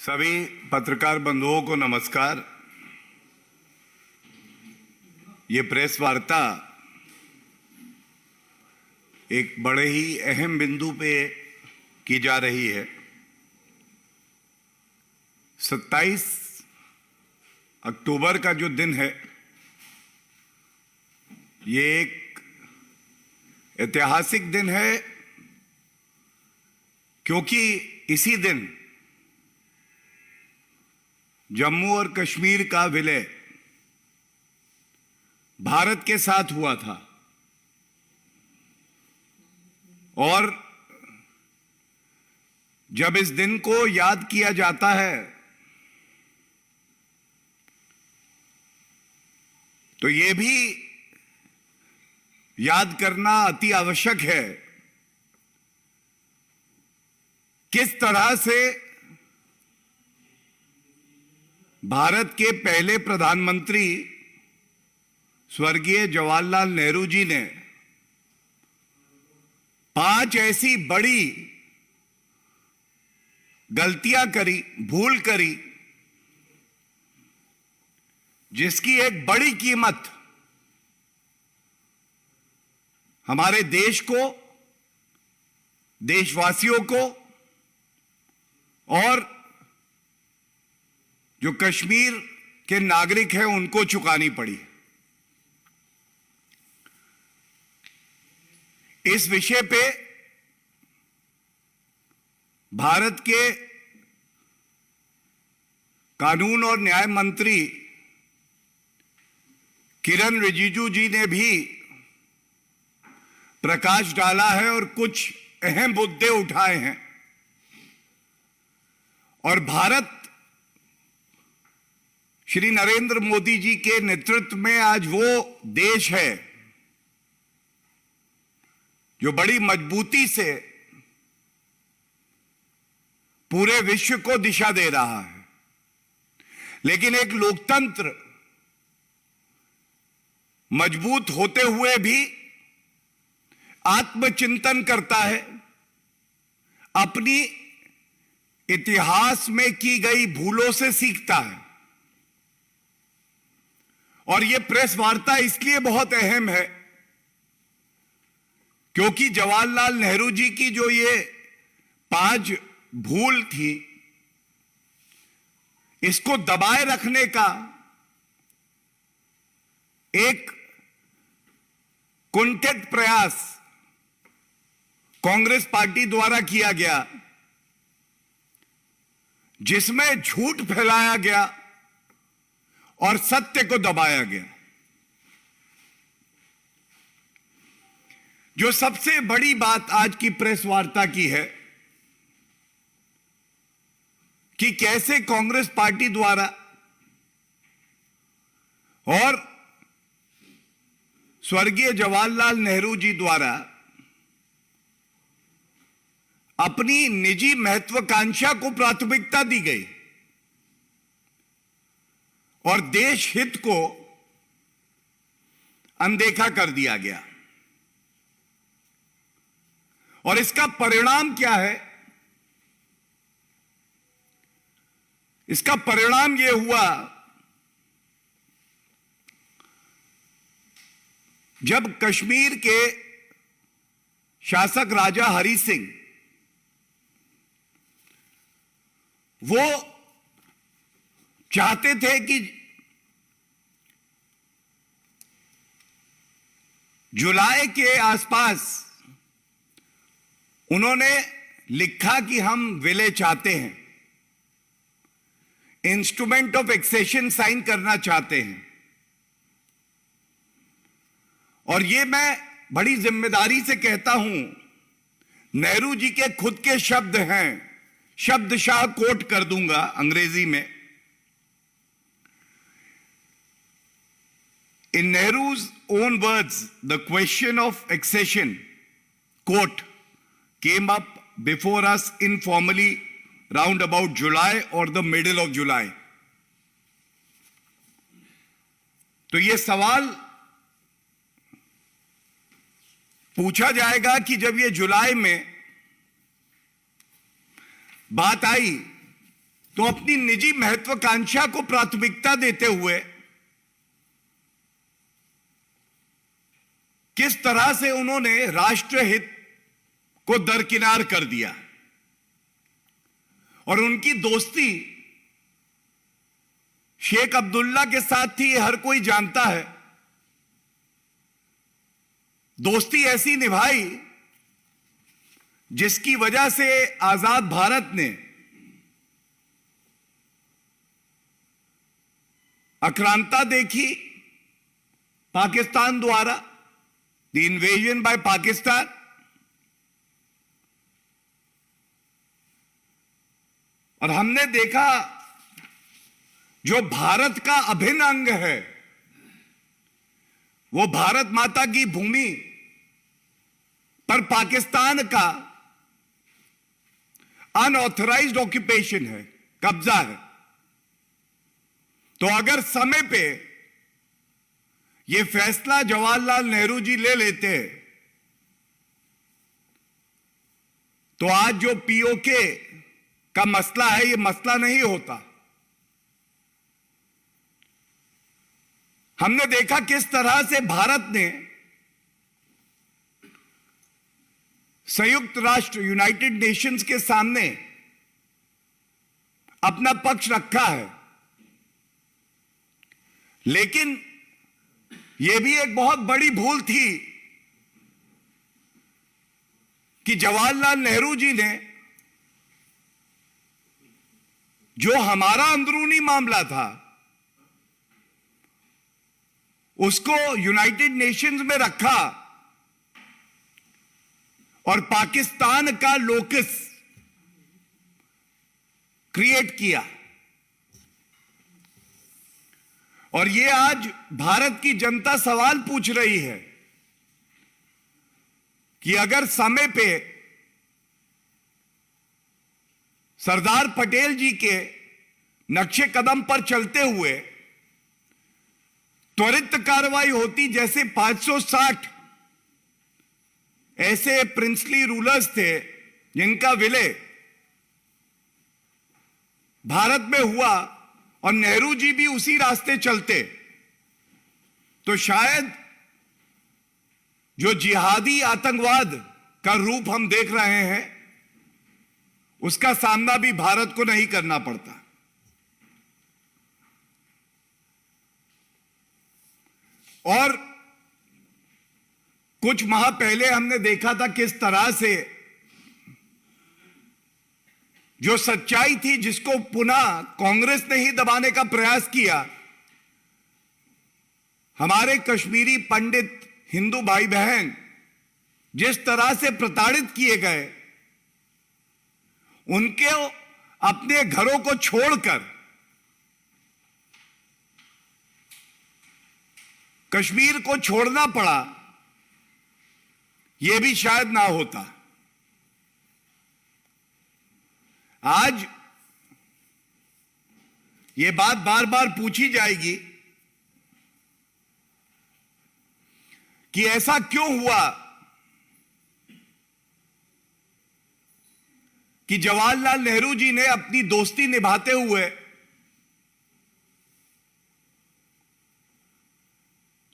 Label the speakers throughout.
Speaker 1: सभी पत्रकार बंधुओं को नमस्कार। ये प्रेस वार्ता एक बड़े ही अहम बिंदु पे की जा रही है। 27 अक्टूबर का जो दिन है, ये एक ऐतिहासिक दिन है, क्योंकि इसी दिन जम्मू और कश्मीर का विलय भारत के साथ हुआ था। और जब इस दिन को याद किया जाता है तो यह भी याद करना अति आवश्यक है किस तरह से भारत के पहले प्रधानमंत्री स्वर्गीय जवाहरलाल नेहरू जी ने 5 ऐसी बड़ी गलतियां करी, भूल करी, जिसकी एक बड़ी कीमत हमारे देश को, देशवासियों को और जो कश्मीर के नागरिक हैं उनको चुकानी पड़ी। इस विषय पे भारत के कानून और न्याय मंत्री किरण रिजिजू जी ने भी प्रकाश डाला है और कुछ अहम मुद्दे उठाए हैं। और भारत श्री नरेंद्र मोदी जी के नेतृत्व में आज वो देश है जो बड़ी मजबूती से पूरे विश्व को दिशा दे रहा है। लेकिन एक लोकतंत्र मजबूत होते हुए भी आत्मचिंतन करता है, अपनी इतिहास में की गई भूलों से सीखता है। और यह प्रेस वार्ता इसलिए बहुत अहम है क्योंकि जवाहरलाल नेहरू जी की जो ये 5 भूल थी, इसको दबाए रखने का एक कुंठित प्रयास कांग्रेस पार्टी द्वारा किया गया, जिसमें झूठ फैलाया गया और सत्य को दबाया गया। जो सबसे बड़ी बात आज की प्रेस वार्ता की है कि कैसे कांग्रेस पार्टी द्वारा और स्वर्गीय जवाहरलाल नेहरू जी द्वारा अपनी निजी महत्वाकांक्षा को प्राथमिकता दी गई और देश हित को अनदेखा कर दिया गया। और इसका परिणाम क्या है? इसका परिणाम यह हुआ, जब कश्मीर के शासक राजा हरि सिंह वो चाहते थे कि जुलाई के आसपास, उन्होंने लिखा कि हम विलय चाहते हैं, इंस्ट्रूमेंट ऑफ एक्सेशन साइन करना चाहते हैं। और ये मैं बड़ी जिम्मेदारी से कहता हूं, नेहरू जी के खुद के शब्द हैं, शब्दशाह कोट कर दूंगा अंग्रेजी में। In Nehru's own words, the question of accession, quote, came up before us informally round about July or the middle of July. तो ये सवाल पूछा जाएगा कि जब ये जुलाई में बात आई तो अपनी निजी महत्वाकांक्षा को प्राथमिकता देते हुए किस तरह से उन्होंने राष्ट्रहित को दरकिनार कर दिया। और उनकी दोस्ती शेख अब्दुल्ला के साथ थी, हर कोई जानता है। दोस्ती ऐसी निभाई जिसकी वजह से आजाद भारत ने आक्रांता देखी पाकिस्तान द्वारा, द इन्वेजन बाय पाकिस्तान, और हमने देखा जो भारत का अभिन्न अंग है, वो भारत माता की भूमि पर पाकिस्तान का अनऑथराइज्ड ऑक्यूपेशन है, कब्जा है। तो अगर समय पे ये फैसला जवाहरलाल नेहरू जी ले लेते तो आज जो पीओके का मसला है, ये मसला नहीं होता। हमने देखा किस तरह से भारत ने संयुक्त राष्ट्र यूनाइटेड नेशंस के सामने अपना पक्ष रखा है, लेकिन यह भी एक बहुत बड़ी भूल थी कि जवाहरलाल नेहरू जी ने जो हमारा अंदरूनी मामला था उसको यूनाइटेड नेशंस में रखा और पाकिस्तान का लोकस क्रिएट किया। और ये आज भारत की जनता सवाल पूछ रही है कि अगर समय पे सरदार पटेल जी के नक्शे कदम पर चलते हुए त्वरित कार्रवाई होती, जैसे 560 ऐसे प्रिंसली रूलर्स थे जिनका विलय भारत में हुआ और नेहरू जी भी उसी रास्ते चलते, तो शायद जो जिहादी आतंकवाद का रूप हम देख रहे हैं उसका सामना भी भारत को नहीं करना पड़ता। और कुछ माह पहले हमने देखा था किस तरह से जो सच्चाई थी जिसको पुनः कांग्रेस ने ही दबाने का प्रयास किया, हमारे कश्मीरी पंडित हिंदू भाई बहन जिस तरह से प्रताड़ित किए गए, उनके अपने घरों को छोड़कर कश्मीर को छोड़ना पड़ा, यह भी शायद ना होता। आज यह बात बार बार पूछी जाएगी कि ऐसा क्यों हुआ कि जवाहरलाल नेहरू जी ने अपनी दोस्ती निभाते हुए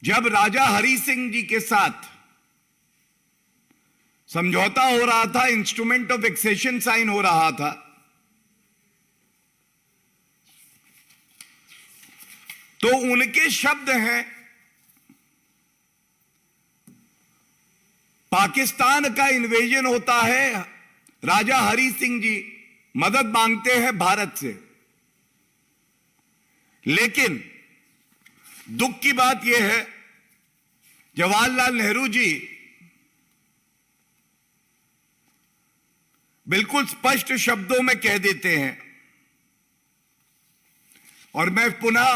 Speaker 1: जब राजा हरि सिंह जी के साथ समझौता हो रहा था, इंस्ट्रूमेंट ऑफ एक्सेशन साइन हो रहा था, तो उनके शब्द हैं, पाकिस्तान का इन्वेजन होता है, राजा हरि सिंह जी मदद मांगते हैं भारत से। लेकिन दुख की बात यह है, जवाहरलाल नेहरू जी बिल्कुल स्पष्ट शब्दों में कह देते हैं, और मैं पुनः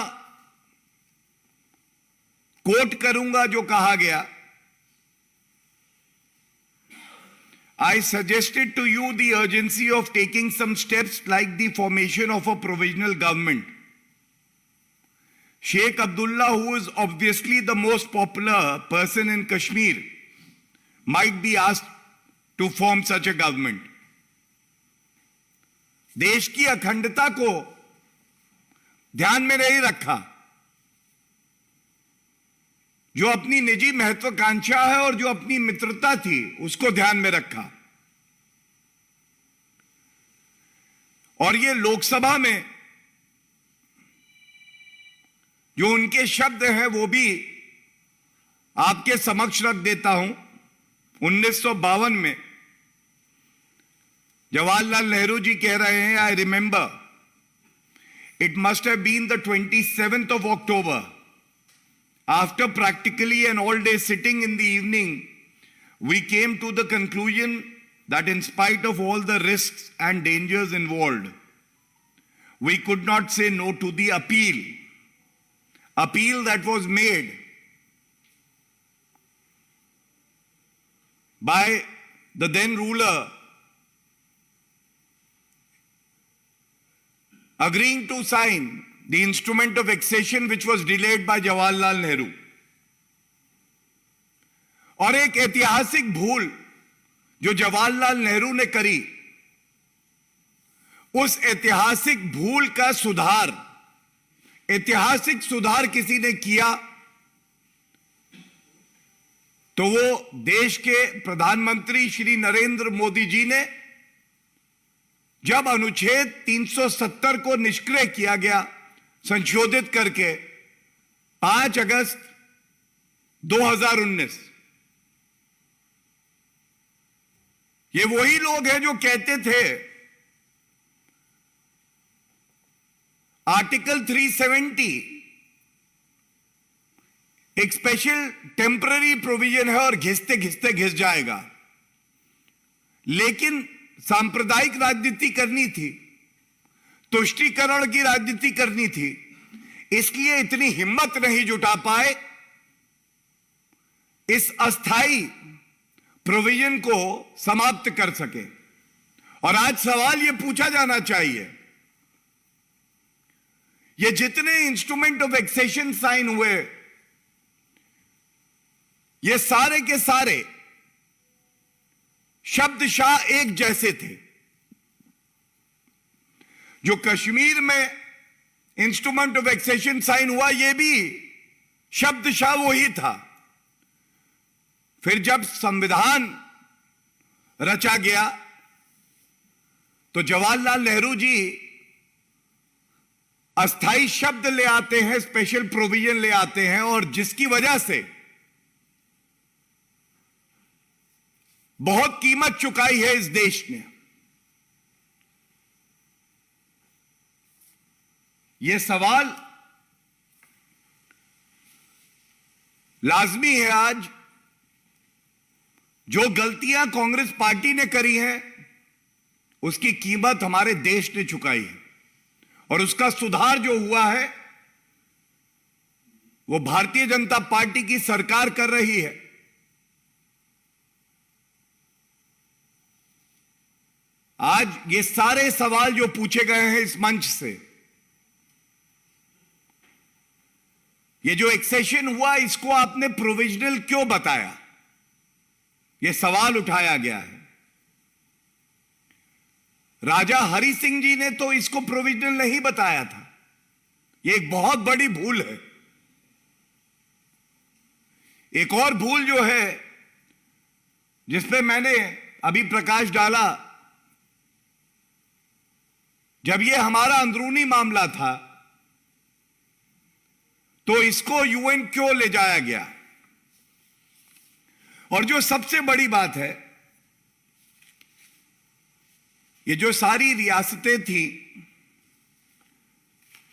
Speaker 1: कोट करूंगा जो कहा गया, I suggested to you the urgency of taking some steps like the formation of a provisional government. Sheikh Abdullah, who is obviously the most popular person in Kashmir, might be asked to form such a government. देश की अखंडता को ध्यान में नहीं रखा, जो अपनी निजी महत्वाकांक्षा है और जो अपनी मित्रता थी उसको ध्यान में रखा। और ये लोकसभा में जो उनके शब्द हैं वो भी आपके समक्ष रख देता हूं। 1952 में जवाहरलाल नेहरू जी कह रहे हैं, I remember it must have been the 27th of October. After practically an all-day sitting in the evening, we came to the conclusion that in spite of all the risks and dangers involved, we could not say no to the appeal that was made by the then ruler, agreeing to sign the instrument of accession which was delayed by Jawaharlal Nehru. और एक ऐतिहासिक भूल जो जवाहरलाल नेहरू ने करी, उस ऐतिहासिक भूल का सुधार, ऐतिहासिक सुधार किसी ने किया तो वो देश के प्रधानमंत्री श्री नरेंद्र मोदी जी ने, जब अनुच्छेद 370 को निष्क्रिय किया गया संशोधित करके 5 अगस्त 2019। ये वही लोग हैं जो कहते थे आर्टिकल 370 एक स्पेशल टेम्पररी प्रोविजन है और घिसते घिसते घिस जाएगा, लेकिन सांप्रदायिक राजनीति करनी थी, तुष्टीकरण की राजनीति करनी थी, इसलिए इतनी हिम्मत नहीं जुटा पाए इस अस्थाई प्रोविजन को समाप्त कर सके। और आज सवाल यह पूछा जाना चाहिए, ये जितने इंस्ट्रूमेंट ऑफ एक्सेशन साइन हुए, ये सारे के सारे शब्दशाह एक जैसे थे। जो कश्मीर में इंस्ट्रूमेंट ऑफ एक्सेशन साइन हुआ, यह भी शब्दशाह वही था। फिर जब संविधान रचा गया तो जवाहरलाल नेहरू जी अस्थाई शब्द ले आते हैं, स्पेशल प्रोविजन ले आते हैं, और जिसकी वजह से बहुत कीमत चुकाई है इस देश ने। यह सवाल लाजमी है आज, जो गलतियां कांग्रेस पार्टी ने करी हैं उसकी कीमत हमारे देश ने चुकाई है, और उसका सुधार जो हुआ है वो भारतीय जनता पार्टी की सरकार कर रही है। आज ये सारे सवाल जो पूछे गए हैं इस मंच से, ये जो एक्सेशन हुआ इसको आपने प्रोविजनल क्यों बताया, ये सवाल उठाया गया है। राजा हरि सिंह जी ने तो इसको प्रोविजनल नहीं बताया था, ये एक बहुत बड़ी भूल है। एक और भूल जो है जिसपे मैंने अभी प्रकाश डाला, जब ये हमारा अंदरूनी मामला था तो इसको यूएन क्यों ले जाया गया। और जो सबसे बड़ी बात है, ये जो सारी रियासतें थी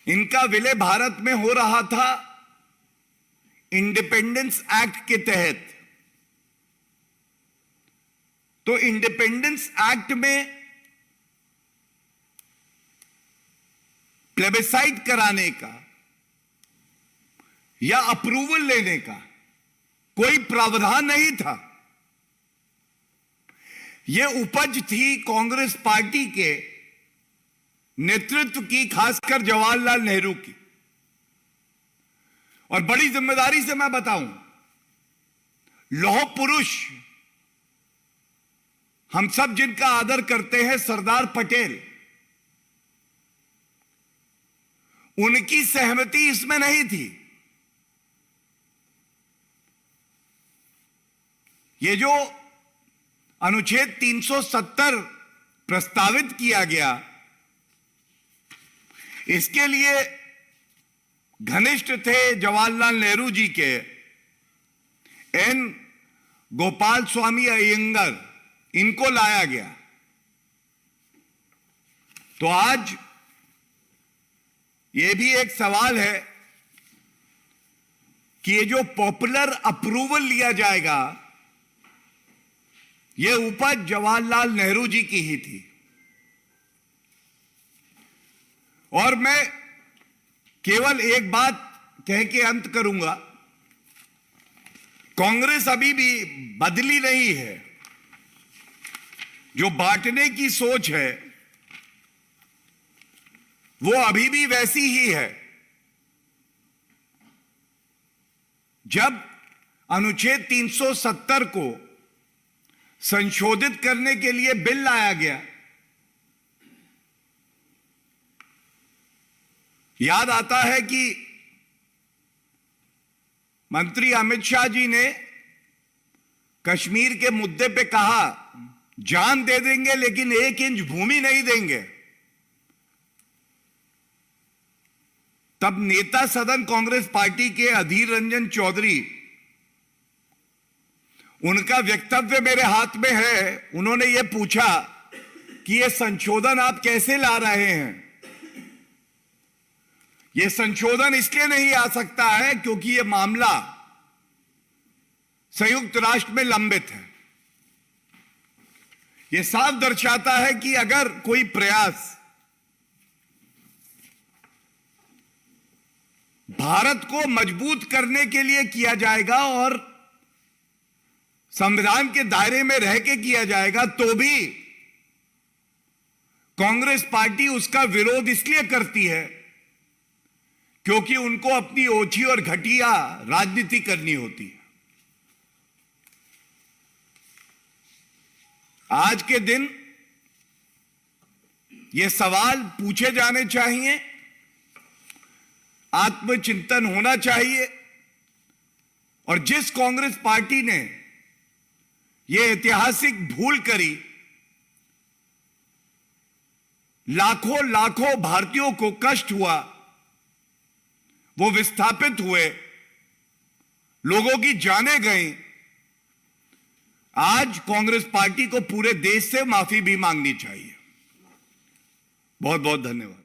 Speaker 1: इनका विलय भारत में हो रहा था इंडिपेंडेंस एक्ट के तहत। तो इंडिपेंडेंस एक्ट में प्लेबिसाइट कराने का या अप्रूवल लेने का कोई प्रावधान नहीं था। यह उपज थी कांग्रेस पार्टी के नेतृत्व की, खासकर जवाहरलाल नेहरू की। और बड़ी जिम्मेदारी से मैं बताऊं, लौह पुरुष हम सब जिनका आदर करते हैं, सरदार पटेल, उनकी सहमति इसमें नहीं थी। ये जो अनुच्छेद 370 प्रस्तावित किया गया, इसके लिए घनिष्ठ थे जवाहरलाल नेहरू जी के एन गोपाल स्वामी अयंगर, इनको लाया गया। तो आज ये भी एक सवाल है कि ये जो पॉपुलर अप्रूवल लिया जाएगा, ये उपज जवाहरलाल नेहरू जी की ही थी। और मैं केवल एक बात कह के अंत करूंगा, कांग्रेस अभी भी बदली नहीं है। जो बांटने की सोच है वो अभी भी वैसी ही है। जब अनुच्छेद 370 को संशोधित करने के लिए बिल लाया गया, याद आता है कि मंत्री अमित शाह जी ने कश्मीर के मुद्दे पे कहा, जान दे देंगे लेकिन 1 इंच भूमि नहीं देंगे। तब नेता सदन कांग्रेस पार्टी के अधीर रंजन चौधरी, उनका वक्तव्य मेरे हाथ में है, उन्होंने यह पूछा कि यह संशोधन आप कैसे ला रहे हैं। यह संशोधन इसलिए नहीं आ सकता है क्योंकि यह मामला संयुक्त राष्ट्र में लंबित है। यह साफ दर्शाता है कि अगर कोई प्रयास भारत को मजबूत करने के लिए किया जाएगा और संविधान के दायरे में रह के किया जाएगा, तो भी कांग्रेस पार्टी उसका विरोध इसलिए करती है क्योंकि उनको अपनी ओछी और घटिया राजनीति करनी होती है। आज के दिन ये सवाल पूछे जाने चाहिए, आत्मचिंतन होना चाहिए। और जिस कांग्रेस पार्टी ने यह ऐतिहासिक भूल करी, लाखों लाखों भारतीयों को कष्ट हुआ, वो विस्थापित हुए, लोगों की जानें गईं, आज कांग्रेस पार्टी को पूरे देश से माफी भी मांगनी चाहिए। बहुत बहुत धन्यवाद।